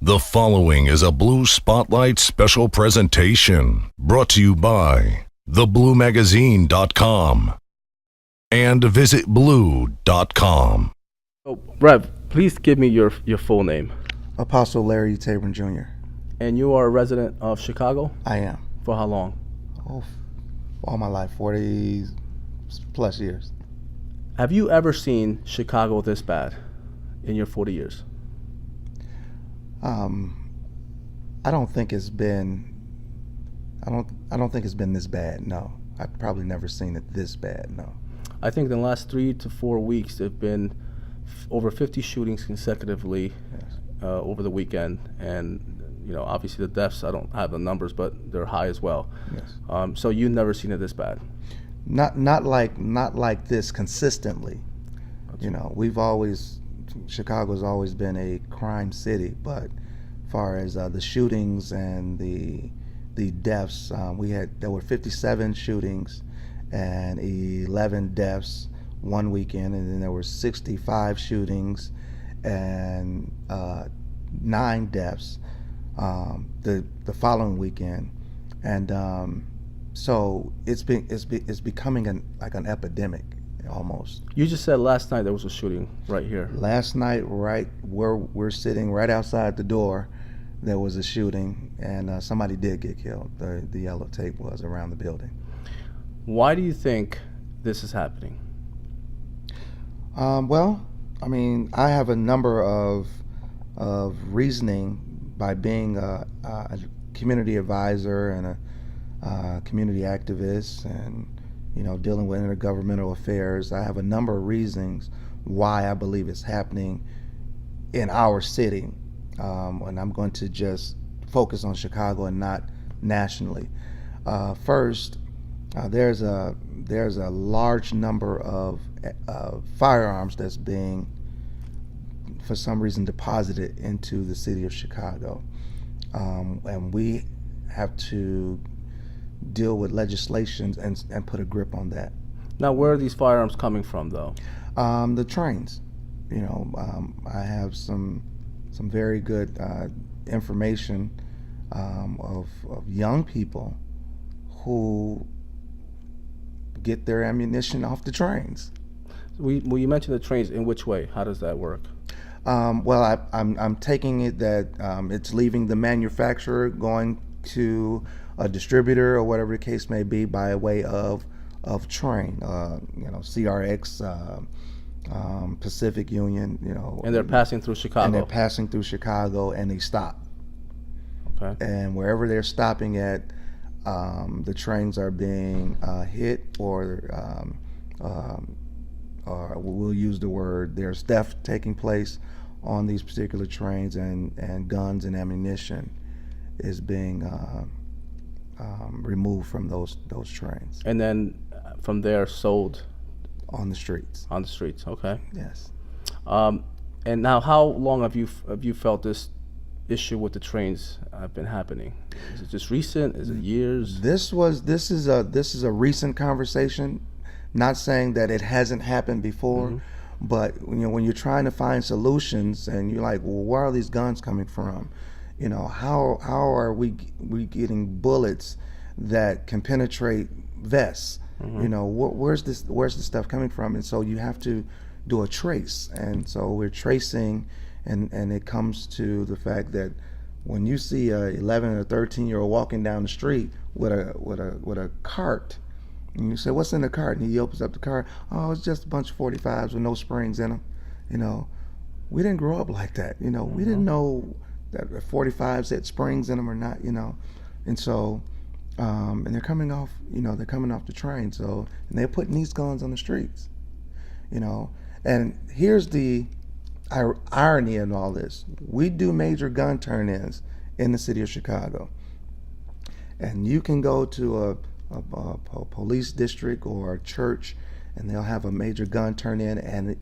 The following is a Blue Spotlight special presentation brought to you by thebluemagazine.com and visitblue.com. Oh, Rev, please give me your full name. Apostle Larry Tabron Jr. And you are a resident of Chicago? I am. For how long? All my life, 40 plus years. Have you ever seen Chicago this bad in your 40 years? I don't think it's been. I don't think it's been this bad. No, I've probably never seen it this bad. No. I think in the last 3 to 4 weeks there've been over 50 shootings consecutively. Yes. Over the weekend, and obviously the deaths, I don't have the numbers, but they're high as well. Yes. So you've never seen it this bad? Not like this consistently. Chicago's always been a crime city, but as far as the shootings and the deaths, there were 57 shootings and 11 deaths one weekend, and then there were 65 shootings and 9 deaths the following weekend, and so it's becoming like an epidemic almost. You just said last night there was a shooting right here. Last night, right where we're sitting, right outside the door, there was a shooting, and somebody did get killed. The yellow tape was around the building. Why do you think this is happening? Well, I mean, I have a number of reasoning by being a community advisor and a community activist, and dealing with intergovernmental affairs. I have a number of reasons why I believe it's happening in our city, and I'm going to just focus on Chicago and not nationally. First, there's a large number of firearms that's being, for some reason, deposited into the city of Chicago, and we have to deal with legislation and put a grip on that. Now, where are these firearms coming from, though? The trains. I have some very good information of young people who get their ammunition off the trains. Well, you mentioned the trains. In which way? How does that work? Well, I'm taking it that it's leaving the manufacturer, going to a distributor or whatever the case may be, by way of train. CRX, Pacific Union. And they're passing through Chicago. And they're passing through Chicago, and they stop. Okay. And wherever they're stopping at, the trains are being hit, or we'll use the word, there's theft taking place on these particular trains, and guns and ammunition is being removed from those trains. And then from there sold on the streets. On the streets, okay. Yes. And now, how long have you felt this issue with the trains been happening? Is it just recent? Is it years? This is a recent conversation. Not saying that it hasn't happened before, mm-hmm. But when you're trying to find solutions, and you're like, well, where are these guns coming from? How are we getting bullets that can penetrate vests? Mm-hmm. Where's this stuff coming from? And so you have to do a trace, and so we're tracing, and it comes to the fact that when you see a 11 or 13-year-old walking down the street with a cart, and you say, what's in the cart? And he opens up the cart. Oh, it's just a bunch of 45s with no springs in them. We didn't grow up like that. Mm-hmm. We didn't know that 45s had springs in them or not. And so, and they're coming off. They're coming off the train. So, and they're putting these guns on the streets. And here's the irony in all this: we do major gun turn-ins in the city of Chicago, and you can go to a police district or a church, and they'll have a major gun turn-in, and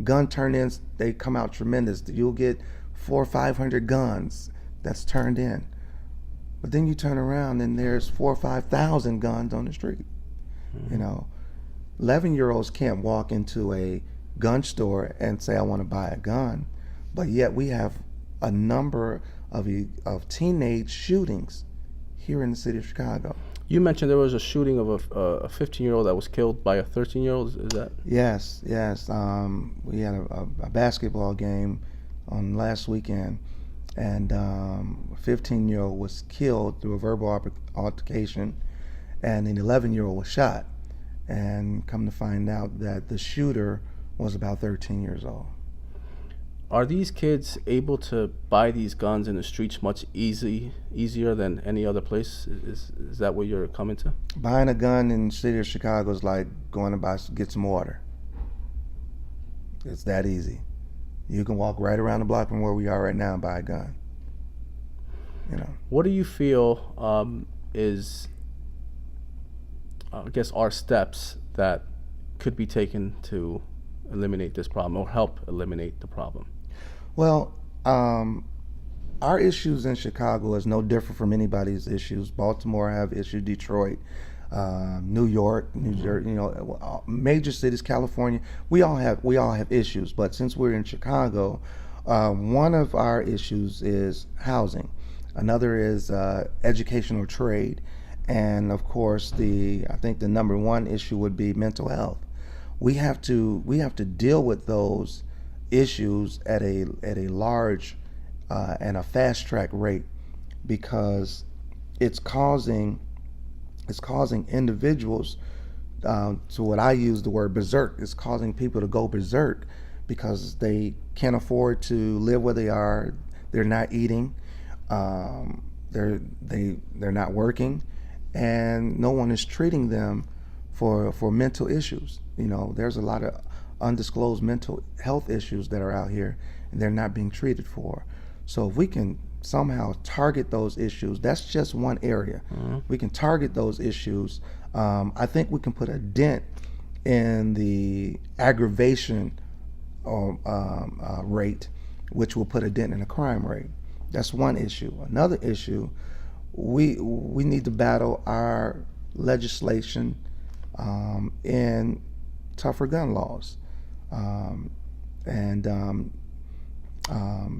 gun turn-ins, they come out tremendous. You'll get 400 or 500 guns that's turned in, but then you turn around and there's 4,000 or 5,000 guns on the street. Mm-hmm. 11-year-olds can't walk into a gun store and say, I want to buy a gun, but yet we have a number of teenage shootings here in the city of Chicago. You mentioned there was a shooting of a 15-year-old that was killed by a 13-year-old. Is that? Yes. We had a basketball game on last weekend, and a 15-year-old was killed through a verbal altercation, and an 11-year-old was shot. And come to find out that the shooter was about 13 years old. Are these kids able to buy these guns in the streets much easier than any other place? Is that what you're coming to? Buying a gun in the city of Chicago is like going to get some water. It's that easy. You can walk right around the block from where we are right now and buy a gun. What do you feel is, I guess, are steps that could be taken to eliminate this problem or help eliminate the problem? Well, our issues in Chicago is no different from anybody's issues. Baltimore have issues, Detroit, New York, New Jersey, major cities, California. We all have issues, but since we're in Chicago, one of our issues is housing. Another is education or trade, and of course, I think the number one issue would be mental health. We have to deal with those issues at a large and a fast track rate, because it's causing individuals to what I use the word berserk. It's causing people to go berserk because they can't afford to live where they are. They're not eating. They're not working, and no one is treating them for mental issues. There's a lot of undisclosed mental health issues that are out here, and they're not being treated for. So if we can somehow target those issues, that's just one area. We can target those issues. I think we can put a dent in the aggravation rate, which will put a dent in the crime rate. That's one issue. Another issue, we need to battle our legislation in tougher gun laws.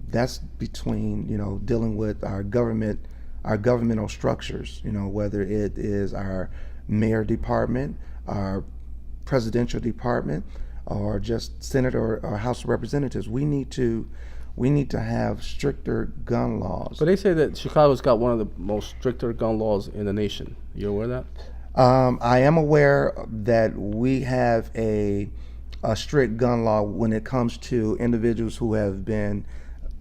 That's between dealing with our governmental structures, whether it is our mayor department, our presidential department, or just Senate or House of Representatives. We need to have stricter gun laws. But they say that Chicago's got one of the most stricter gun laws in the nation. You aware of that? I am aware that we have a strict gun law when it comes to individuals who have been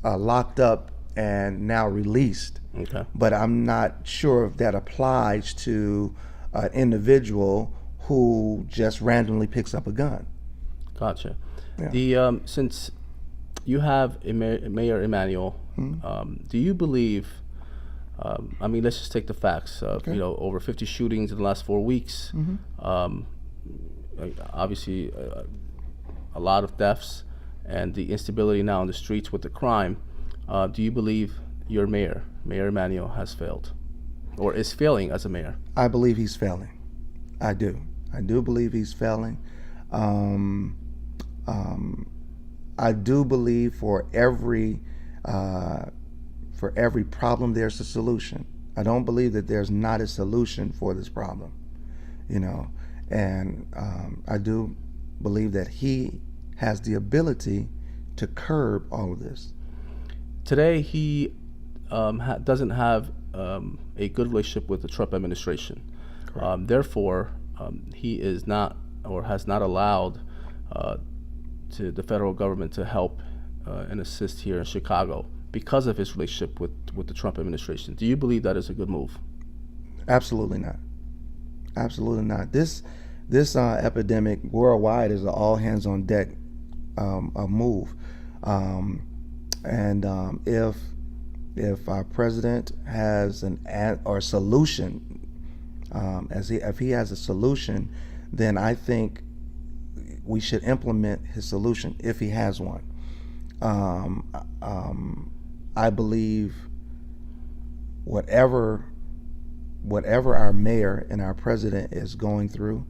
locked up and now released. Okay. But I'm not sure if that applies to an individual who just randomly picks up a gun. Gotcha. Yeah. Since you have Mayor Emanuel, do you believe? Let's just take the facts. Okay. Over 50 shootings in the last 4 weeks. Obviously, a lot of deaths, and the instability now in the streets with the crime. Do you believe your Mayor Emanuel, has failed, or is failing as a mayor? I believe he's failing. I do believe he's failing. I do believe for every problem there's a solution. I don't believe that there's not a solution for this problem, and I do believe that he has the ability to curb all of this. Today, he doesn't have a good relationship with the Trump administration. Therefore, he is not, or has not allowed to the federal government to help and assist here in Chicago because of his relationship with the Trump administration. Do you believe that is a good move? Absolutely not. Absolutely not. This epidemic worldwide is an all hands on deck move. If our president has a solution, if he has a solution, then I think we should implement his solution if he has one. I believe whatever our mayor and our president is going through,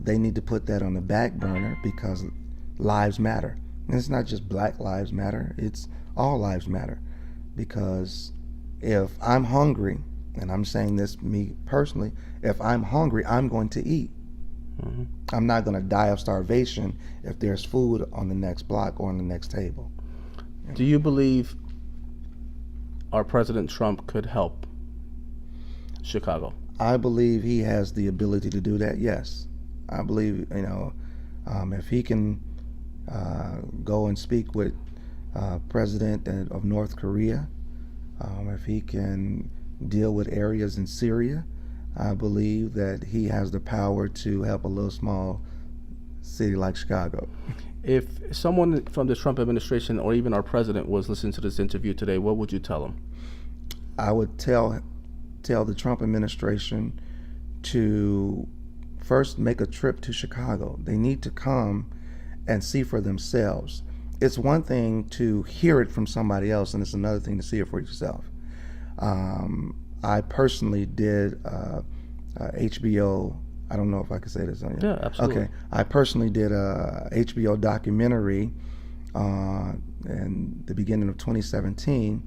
they need to put that on the back burner, because lives matter. And it's not just Black Lives Matter, it's All lives matter, because if I'm hungry, and I'm saying this me personally, if I'm hungry, I'm going to eat. Mm-hmm. I'm not going to die of starvation if there's food on the next block or on the next table. Do you believe our President Trump could help Chicago? I believe he has the ability to do that. Yes, I believe, if he can go and speak with President of North Korea, if he can deal with areas in Syria, I believe that he has the power to help a little small city like Chicago. If someone from the Trump administration or even our president was listening to this interview today, what would you tell them? I would tell the Trump administration to first make a trip to Chicago. They need to come and see for themselves. It's one thing to hear it from somebody else, and it's another thing to see it for yourself. I personally did HBO. I don't know if I could say this on you. Yeah, absolutely. Okay. I personally did a HBO documentary in the beginning of 2017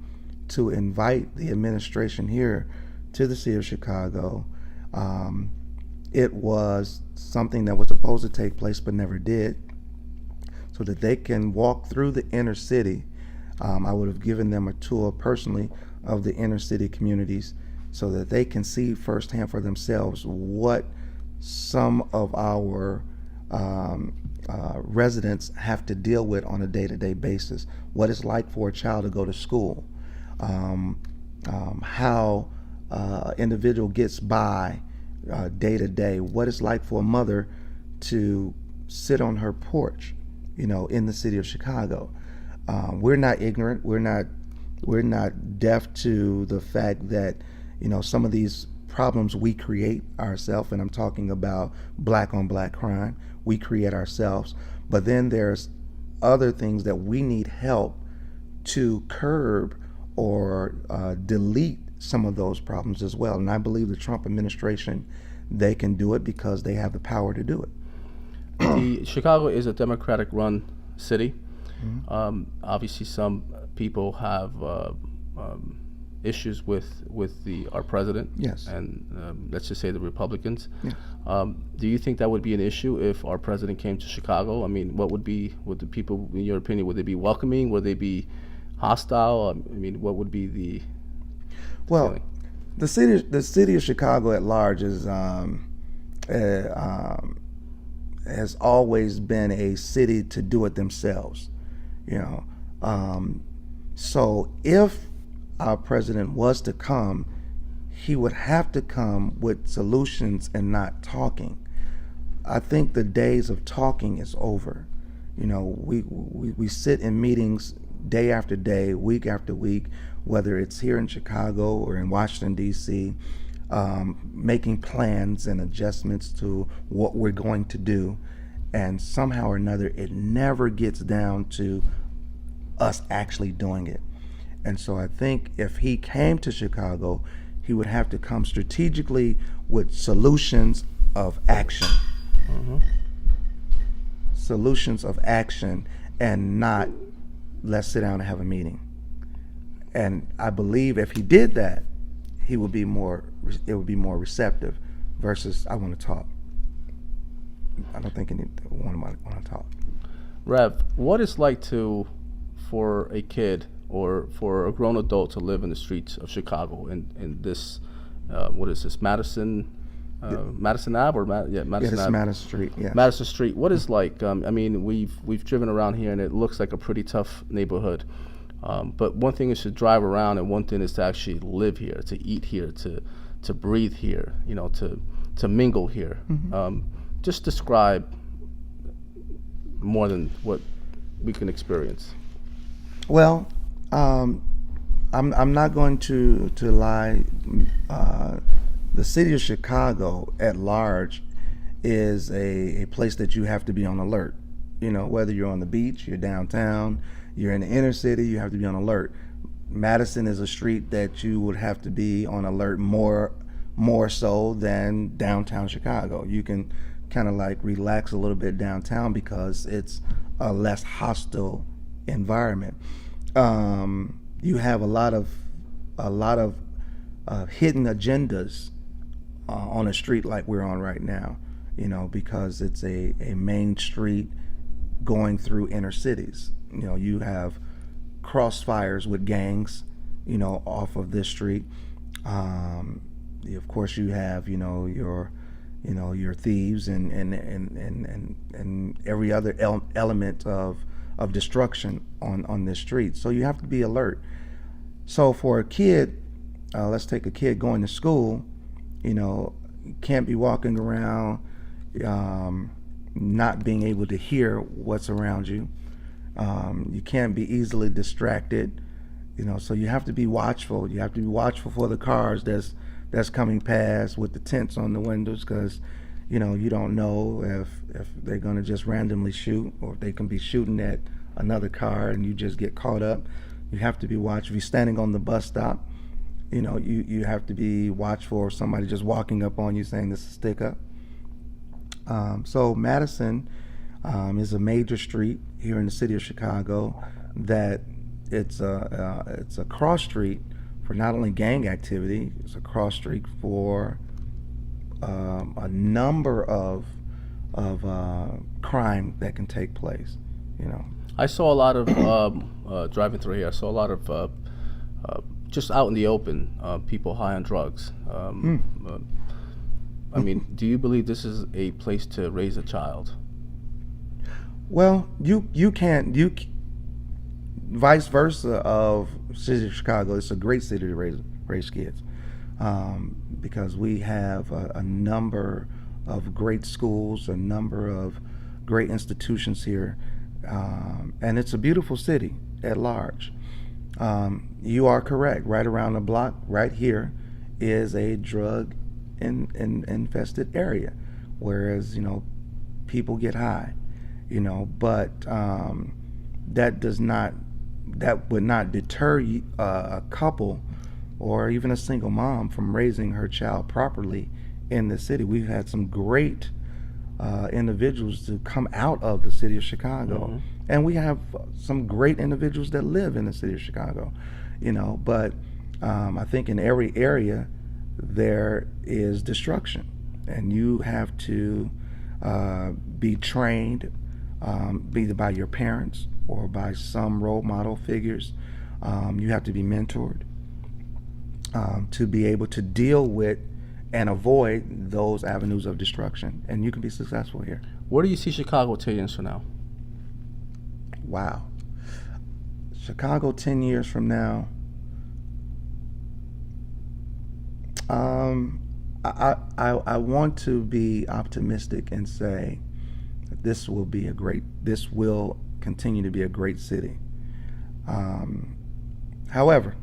to invite the administration here to the city of Chicago. It was something that was supposed to take place but never did, so that they can walk through the inner city. I would have given them a tour personally of the inner city communities so that they can see firsthand for themselves what some of our residents have to deal with on a day-to-day basis. What it's like for a child to go to school, how individual gets by day to day, what it's like for a mother to sit on her porch, in the city of Chicago. We're not ignorant. We're not deaf to the fact that, some of these problems we create ourselves, and I'm talking about black on black crime, we create ourselves. But then there's other things that we need help to curb or delete some of those problems as well. And I believe the Trump administration, they can do it because they have the power to do it. Chicago is a Democratic-run city. Mm-hmm. Obviously, some people have issues with our president. Yes. And let's just say the Republicans. Yes. Do you think that would be an issue if our president came to Chicago? I mean, would the people, in your opinion, would they be welcoming? Would they be hostile? I mean, what would be the Well, feeling? the city of Chicago at large has always been a city to do it themselves. So if our president was to come, he would have to come with solutions and not talking. I think the days of talking is over. We sit in meetings day after day, week after week, whether it's here in Chicago or in Washington, D.C., making plans and adjustments to what we're going to do. And somehow or another, it never gets down to us actually doing it. And so I think if he came to Chicago, he would have to come strategically with solutions of action. Mm-hmm. Solutions of action, and not let's sit down and have a meeting. And I believe if he did that, it would be more receptive versus I want to talk. I don't think anyone want to talk. Rev, what it's like for a kid or for a grown adult to live in the streets of Chicago in this, what is this, Madison Ave or Madison It's Ave? Madison Street. Yeah. Madison Street. What is like? I mean, we've driven around here and it looks like a pretty tough neighborhood. But one thing is to drive around, and one thing is to actually live here, to eat here, to breathe here, to mingle here. Mm-hmm. Just describe more than what we can experience. Well, I'm not going to lie. The city of Chicago at large is a place that you have to be on alert. Whether you're on the beach, you're downtown, you're in the inner city, you have to be on alert. Madison is a street that you would have to be on alert more so than downtown Chicago. You can kind of like relax a little bit downtown because it's a less hostile environment. You have a lot of hidden agendas on a street like we're on right now, because it's a main street going through inner cities. You have crossfires with gangs, off of this street. Of course, you have, your thieves and every other element of destruction on this street. So you have to be alert. So for a kid, let's take a kid going to school, you can't be walking around not being able to hear what's around you. You can't be easily distracted, so you have to be watchful. You have to be watchful for the cars that's coming past with the tents on the windows, because you don't know if they're going to just randomly shoot, or if they can be shooting at another car and you just get caught up. You have to be watchful. If you're standing on the bus stop, you have to be watchful of somebody just walking up on you saying this is a stick up. So Madison is a major street here in the city of Chicago that it's a cross street for not only gang activity, it's a cross street for a number of crime that can take place. I saw a lot of driving through here. I saw a lot of just out in the open, people high on drugs. I mean, do you believe this is a place to raise a child? Well, you can't. Vice versa of city of Chicago, it's a great city to raise kids, because we have a number of great schools, a number of great institutions here, and it's a beautiful city at large. You are correct. Right around the block, right here, is a drug infested area, whereas people get high, but that would not deter a couple or even a single mom from raising her child properly in the city. We've had some great individuals to come out of the city of Chicago, and we have some great individuals that live in the city of Chicago, but I think in every area there is destruction, and you have to be trained, either by your parents or by some role model figures. You have to be mentored to be able to deal with and avoid those avenues of destruction, and you can be successful here. Where do you see Chicago 10 years from now? Wow. Chicago 10 years from now, I want to be optimistic and say that this will continue to be a great city. However,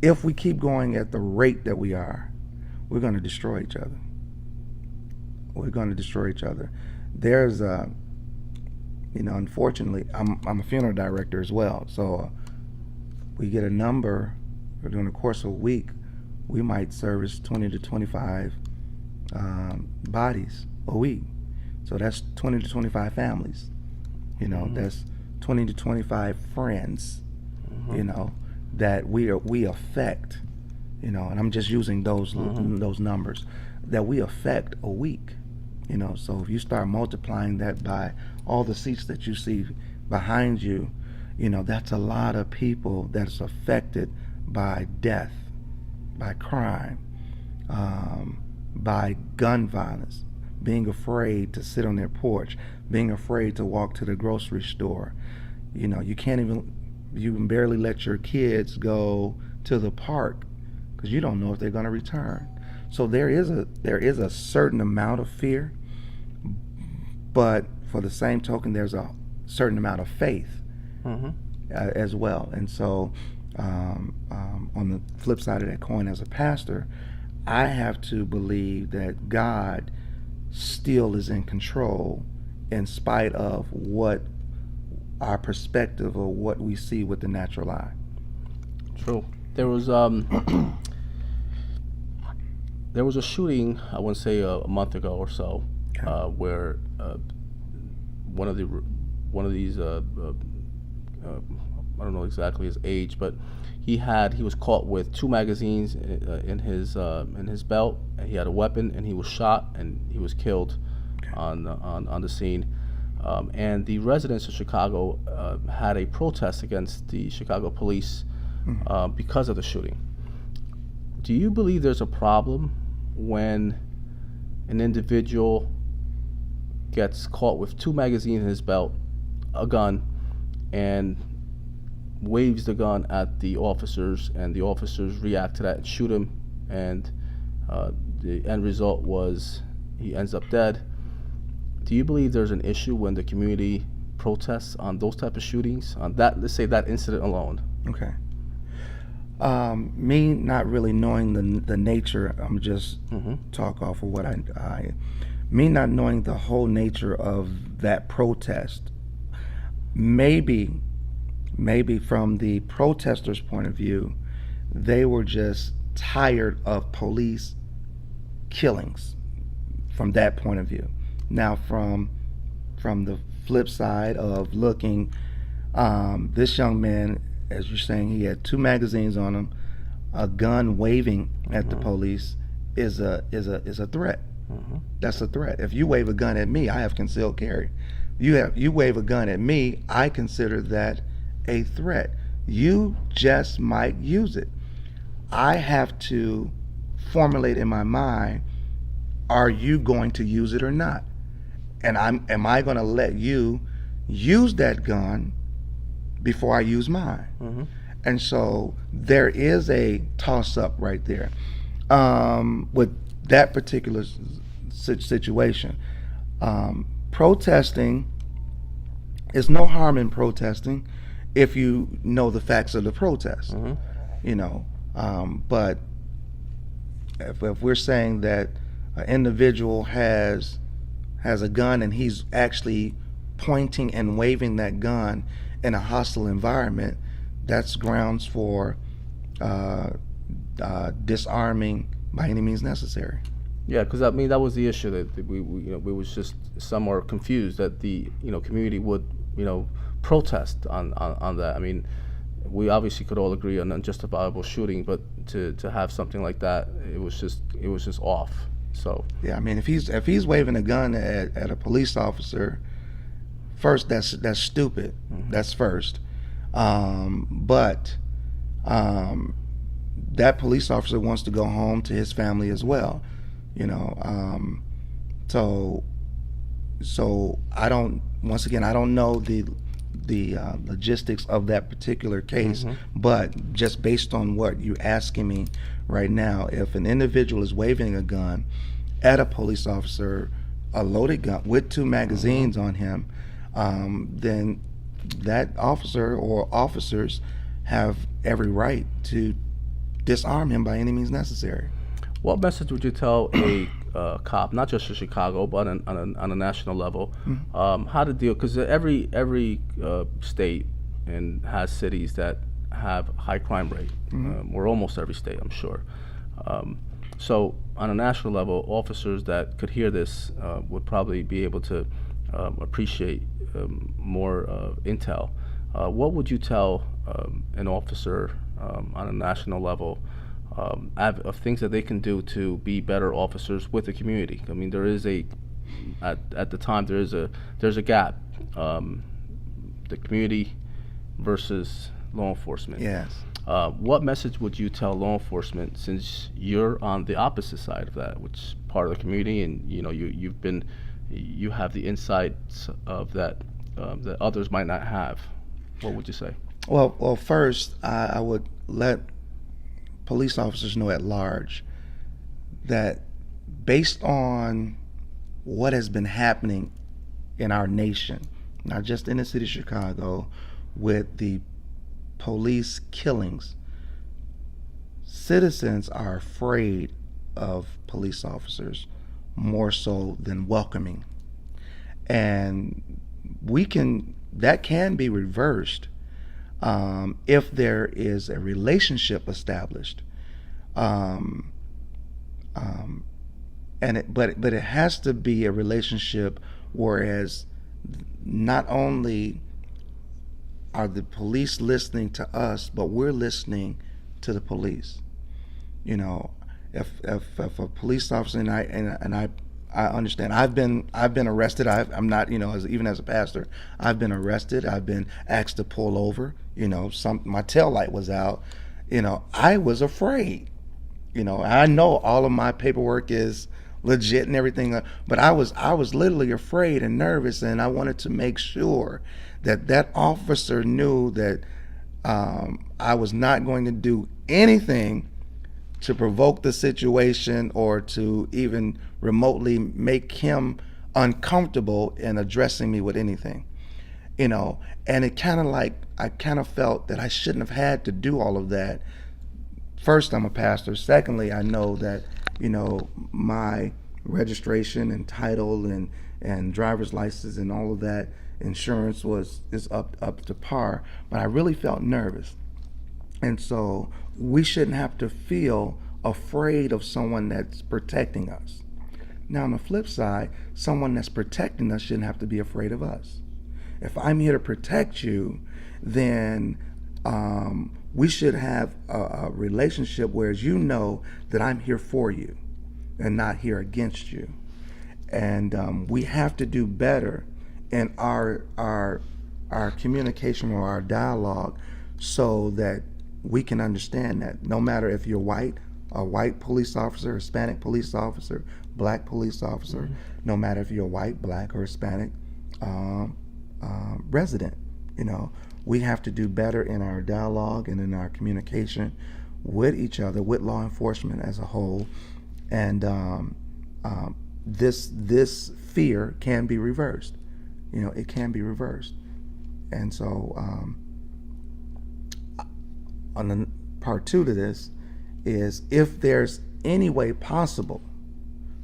if we keep going at the rate that we are, we're going to destroy each other. There's unfortunately, I'm a funeral director as well, so we get a number during the course of a week. We might service 20 to 25 bodies a week. So that's 20 to 25 families. That's 20 to 25 friends, that we affect, and I'm just using those numbers that we affect a week. So if you start multiplying that by all the seats that you see behind you, that's a lot of people that's affected by death, by crime, by gun violence, being afraid to sit on their porch, being afraid to walk to the grocery store. You can barely let your kids go to the park because you don't know if they're going to return. So there is a certain amount of fear, but for the same token, there's a certain amount of faith as well. And so on the flip side of that coin, as a pastor, I have to believe that God still is in control in spite of what our perspective or what we see with the natural eye. True. There was a shooting, I want to say a month ago or so, where one of these I don't know exactly his age, but he was caught with 2 magazines in his belt. And he had a weapon, and he was shot, and he was killed on the scene. And the residents of Chicago had a protest against the Chicago police because of the shooting. Do you believe there's a problem when an individual gets caught with 2 magazines in his belt, a gun, and waves the gun at the officers, and the officers react to that and shoot him, and the end result was he ends up dead? Do you believe there's an issue when the community protests on those type of shootings, on that, let's say that incident alone? Okay. Me not really knowing the nature, I'm just talk off of what me not knowing the whole nature of that protest. Maybe from the protesters' point of view, they were just tired of police killings from that point of view. Now from the flip side of looking, this young man, as you're saying, he had 2 magazines on him, a gun waving at the police is a threat. That's a threat. If you wave a gun at me, I have concealed carry. You wave a gun at me, I consider that a threat. You just might use it. I have to formulate in my mind, are you going to use it or not? And am I going to let you use that gun before I use mine? And so there is a toss-up right there with that particular situation. Protesting, is no harm in protesting if you know the facts of the protest. But if we're saying that an individual has a gun and he's actually pointing and waving that gun in a hostile environment, that's grounds for disarming by any means necessary. Yeah, because I mean that was the issue, that we was just, some are confused that the community would protest on that. I mean, we obviously could all agree on unjustifiable shooting, but to have something like that, it was just off. So yeah, I mean, if he's waving a gun at a police officer, first that's stupid. That's first. But that police officer wants to go home to his family as well. So I don't know the logistics of that particular case, but just based on what you're asking me right now, if an individual is waving a gun at a police officer, a loaded gun with 2 magazines on him, then that officer or officers have every right to disarm him by any means necessary. What message would you tell a cop, not just in Chicago, but on a national level, how to deal? Because every state and has cities that have high crime rate, or almost every state, I'm sure. So on a national level, officers that could hear this would probably be able to appreciate more intel. What would you tell an officer on a national level of things that they can do to be better officers with the community? I mean, there is at the time there's a gap, the community versus law enforcement. Yes. What message would you tell law enforcement, since you're on the opposite side of that, which is part of the community, and you have the insights of that that others might not have? What would you say? Well, first I would let police officers know at large that based on what has been happening in our nation, not just in the city of Chicago, with the police killings, citizens are afraid of police officers more so than welcoming. And that can be reversed if there is a relationship established, but it has to be a relationship whereas not only are the police listening to us, but we're listening to the police? You know, if a police officer, I understand. I've been arrested. I'm not, even as a pastor, I've been arrested. I've been asked to pull over. My tail light was out. I was afraid. I know all of my paperwork is legit and everything, but I was literally afraid and nervous, and I wanted to make sure that officer knew that I was not going to do anything to provoke the situation or to even remotely make him uncomfortable in addressing me with anything. And it kind of like, I kind of felt that I shouldn't have had to do all of that. First, I'm a pastor. Secondly, I know that, my registration and title and driver's license and all of that insurance is up to par, but I really felt nervous. And so we shouldn't have to feel afraid of someone that's protecting us. Now, on the flip side, someone that's protecting us shouldn't have to be afraid of us. If I'm here to protect you, then we should have a relationship where you know that I'm here for you and not here against you. And we have to do better in our communication or our dialogue so that we can understand that no matter if you're white, a white police officer, Hispanic police officer, black police officer, no matter if you're white, black, or Hispanic resident, we have to do better in our dialogue and in our communication with each other, with law enforcement as a whole. And this fear can be reversed. It can be reversed. And so on the part two to this is, if there's any way possible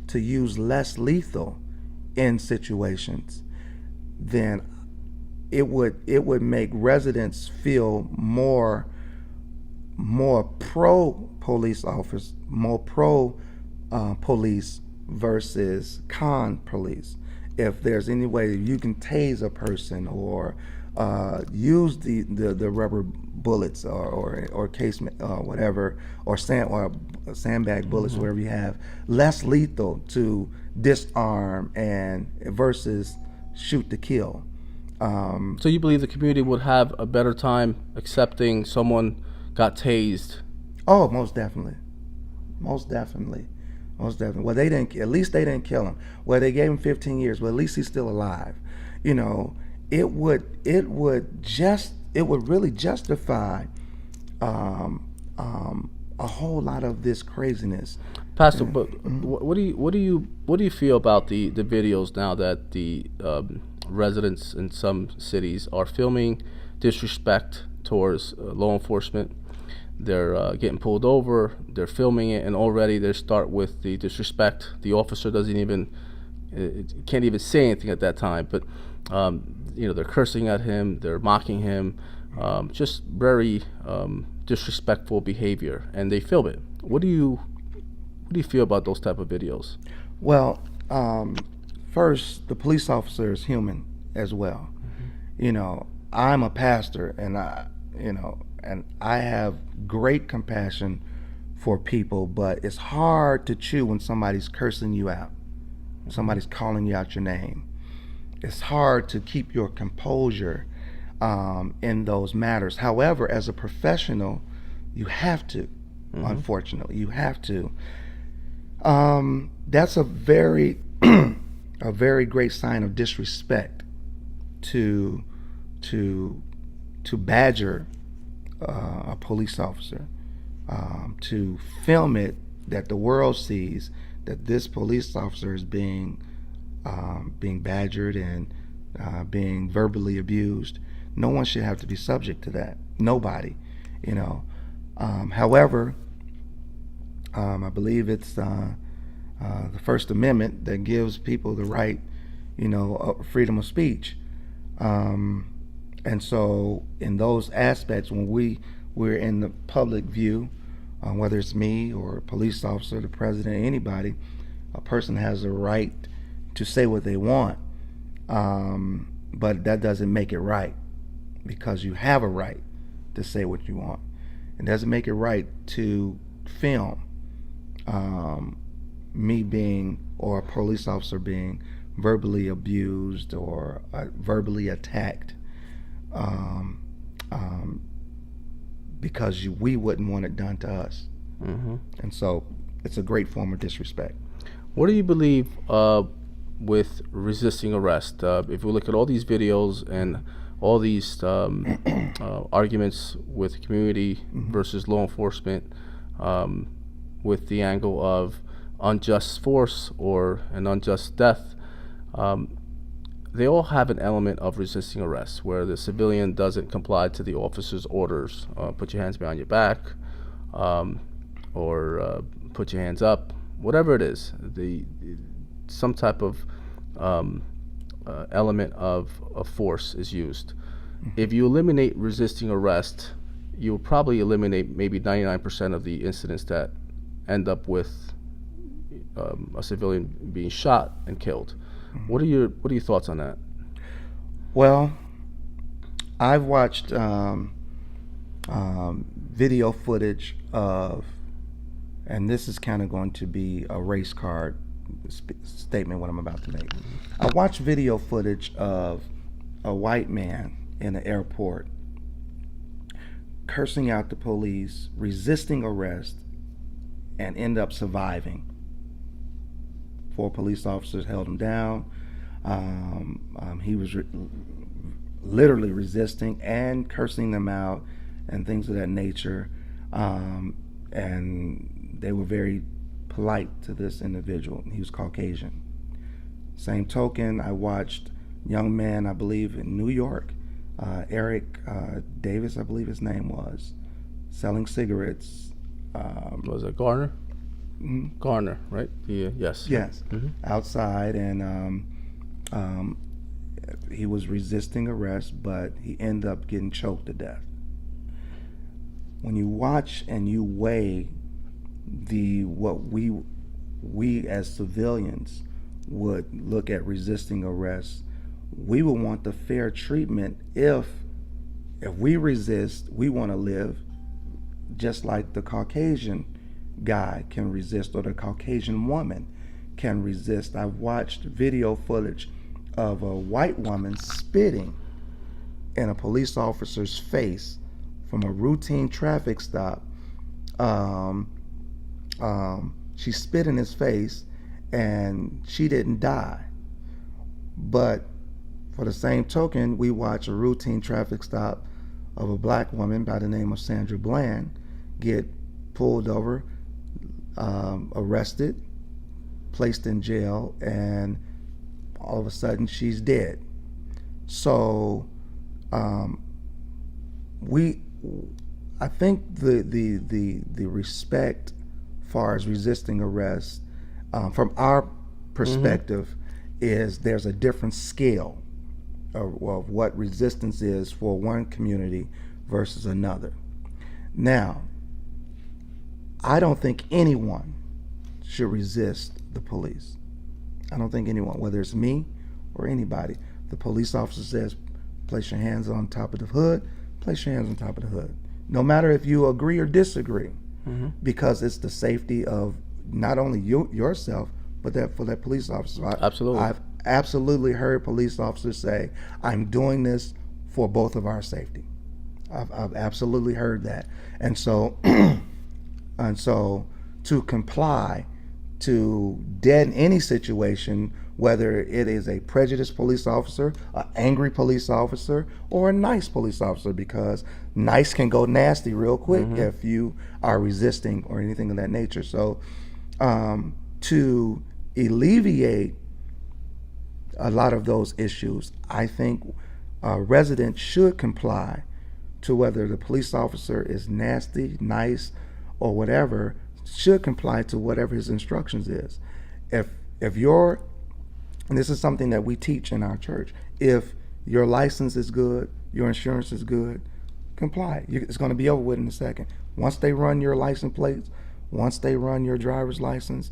to use less lethal in situations, then it would make residents feel more pro police office, more pro police versus con police. If there's any way you can tase a person or use the rubber bullets or casement whatever, or sandbag bullets, whatever you have, less lethal to disarm and versus shoot to kill. So you believe the community would have a better time accepting someone got tased? Oh, most definitely. Well, they didn't. At least they didn't kill him. Well, they gave him 15 years. Well, at least he's still alive. It would really justify a whole lot of this craziness. Pastor, but what do you feel about the videos now that the residents in some cities are filming disrespect towards law enforcement? They're getting pulled over, they're filming it, and already they start with the disrespect. The officer can't even say anything at that time, but they're cursing at him, they're mocking him, just very disrespectful behavior, and they film it. What do you feel about those type of videos? Well, first, the police officer is human as well. I'm a pastor, and I have great compassion for people, but it's hard to chew when somebody's cursing you out, somebody's calling you out your name. It's hard to keep your composure in those matters. However, as a professional, you have to. Unfortunately, you have to. That's a very a very great sign of disrespect to badger a police officer, to film it, that the world sees that this police officer is being badgered and being verbally abused. No one should have to be subject to that. Nobody, However, I believe it's the First Amendment that gives people the right, freedom of speech. And so in those aspects, when we're in the public view, whether it's me or a police officer, the president, anybody, a person has a right to say what they want, but that doesn't make it right. because you have a right to say what you want. It doesn't make it right to film me being, or a police officer being, verbally abused or verbally attacked because we wouldn't want it done to us. And so it's a great form of disrespect. What do you believe with resisting arrest? If we look at all these videos and all these arguments with community versus law enforcement, with the angle of unjust force or an unjust death, they all have an element of resisting arrest where the civilian doesn't comply to the officer's orders. Put your hands behind your back, or put your hands up, whatever it is. Some type of element of force is used. If you eliminate resisting arrest, you'll probably eliminate maybe 99% of the incidents that end up with a civilian being shot and killed. What are your thoughts on that? Well, I've watched video footage of, and this is kind of going to be a race card statement what I'm about to make. I watched video footage of a white man in an airport cursing out the police, resisting arrest, and end up surviving. 4 police officers held him down. He was literally resisting and cursing them out and things of that nature. And they were very polite to this individual. He was Caucasian. Same token, I watched a young man, I believe in New York, Eric Davis, I believe his name was, selling cigarettes. Was it Garner? Garner, right? Yes. Yes. Outside, and he was resisting arrest, but he ended up getting choked to death. When you watch and you weigh what we as civilians would look at resisting arrest, we would want the fair treatment. If we resist, we want to live just like the Caucasian guy can resist, or the Caucasian woman can resist. I've watched video footage of a white woman spitting in a police officer's face from a routine traffic stop. She spit in his face and she didn't die. But for the same token, we watch a routine traffic stop of a black woman by the name of Sandra Bland get pulled over, arrested, placed in jail, and all of a sudden she's dead. So I think the respect far as resisting arrest from our perspective is there's a different scale of what resistance is for one community versus another. Now, I don't think anyone should resist the police. I don't think anyone, whether it's me or anybody. The police officer says, place your hands on top of the hood, place your hands on top of the hood. No matter if you agree or disagree, because it's the safety of not only yourself, but for that police officer. Absolutely. I've absolutely heard police officers say, I'm doing this for both of our safety. I've absolutely heard that. And so to comply, to deaden any situation, whether it is a prejudiced police officer, an angry police officer, or a nice police officer, because nice can go nasty real quick if you are resisting or anything of that nature. So to alleviate a lot of those issues, I think residents should comply to whether the police officer is nasty, nice, or whatever, should comply to whatever his instructions is. If you're, and this is something that we teach in our church, if your license is good, your insurance is good, comply. It's going to be over with in a second. Once they run your license plates, once they run your driver's license,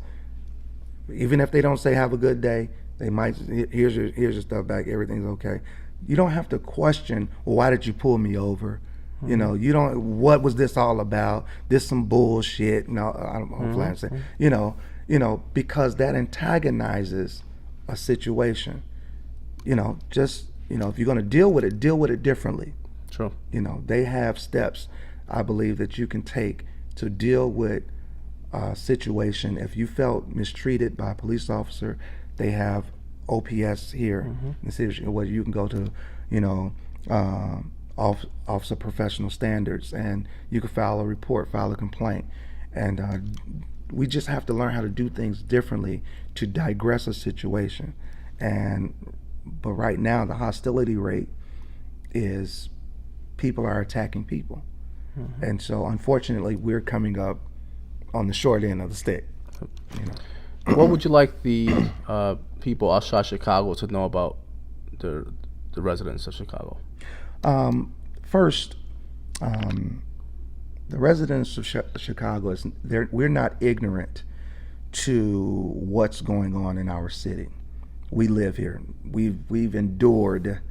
even if they don't say have a good day, they might, here's your stuff back, everything's okay. You don't have to question, well, why did you pull me over? You know, you don't. What was this all about? This some bullshit. No, I don't know what I'm saying. Because that antagonizes a situation. Just if you're going to deal with it differently. True. They have steps, I believe, that you can take to deal with a situation. If you felt mistreated by a police officer, they have OPS here in the city where you can go to, Office of Professional Standards, and you can file a report, file a complaint. And we just have to learn how to do things differently to digress a situation. But right now, the hostility rate is people are attacking people. And so, unfortunately, we're coming up on the short end of the stick. What would you like the people outside Chicago to know about the residents of Chicago? First, the residents of Chicago, we're not ignorant to what's going on in our city. We live here. We've endured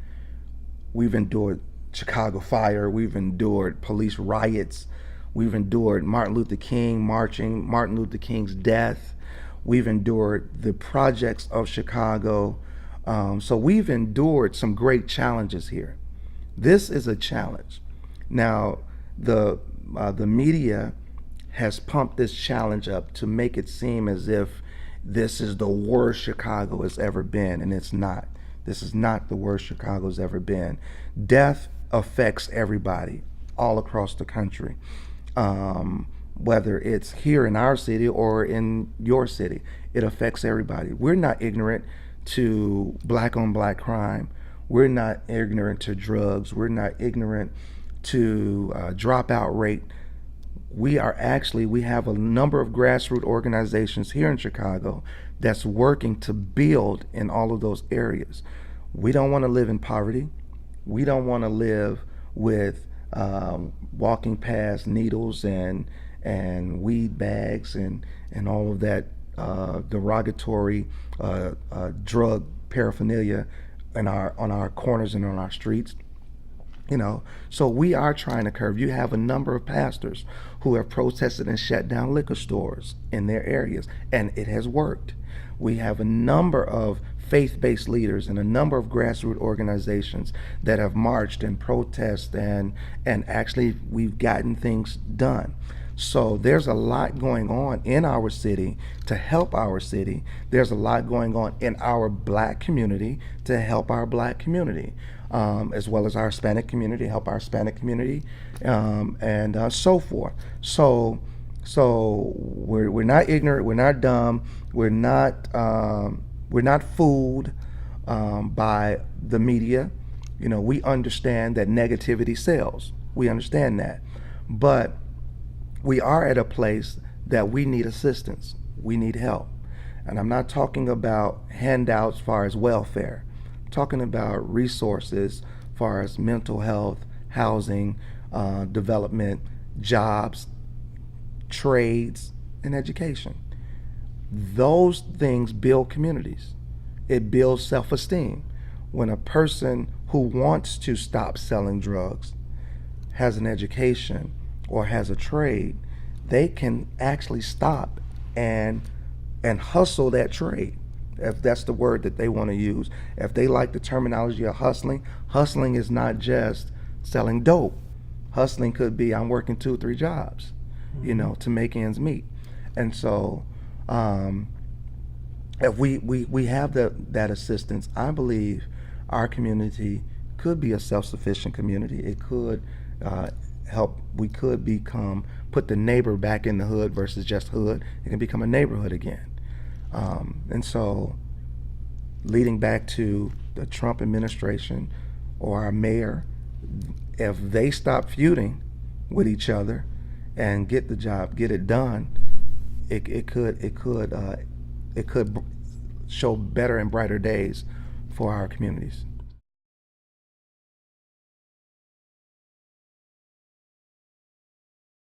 Chicago fire. We've endured police riots. We've endured Martin Luther King marching, Martin Luther King's death. We've endured the projects of Chicago. So we've endured some great challenges here. This is a challenge. Now, the media has pumped this challenge up to make it seem as if this is the worst Chicago has ever been, and it's not. This is not the worst Chicago has ever been. Death affects everybody all across the country, whether it's here in our city or in your city. It affects everybody. We're not ignorant to black-on-black crime. We're not ignorant to drugs. We're not ignorant to dropout rate. We have a number of grassroots organizations here in Chicago that's working to build in all of those areas. We don't want to live in poverty. We don't want to live with walking past needles and weed bags and all of that derogatory drug paraphernalia on our corners and on our streets. So we are trying to curb. You have a number of pastors who have protested and shut down liquor stores in their areas, and it has worked. We have a number of faith-based leaders and a number of grassroots organizations that have marched and protested, and actually we've gotten things done. So there's a lot going on in our city to help our city. There's a lot going on in our black community to help our black community, as well as our Hispanic community, help our Hispanic community, and so forth. So we're not ignorant. We're not dumb. We're not fooled by the media. We understand that negativity sells. We understand that, but we are at a place that we need assistance. We need help. And I'm not talking about handouts as far as welfare. I'm talking about resources as far as mental health, housing, development, jobs, trades, and education. Those things build communities. It builds self-esteem. When a person who wants to stop selling drugs has an education or has a trade, they can actually stop and hustle that trade, if that's the word that they want to use. If they like the terminology of hustling is not just selling dope. Hustling could be I'm working 2 or 3 jobs, to make ends meet. And so if we have that assistance, I believe our community could be a self-sufficient community. It could help. We could put the neighbor back in the hood versus just hood. It can become a neighborhood again. And so leading back to the Trump administration or our mayor, if they stop feuding with each other and get the job, get it done, it could show better and brighter days for our communities.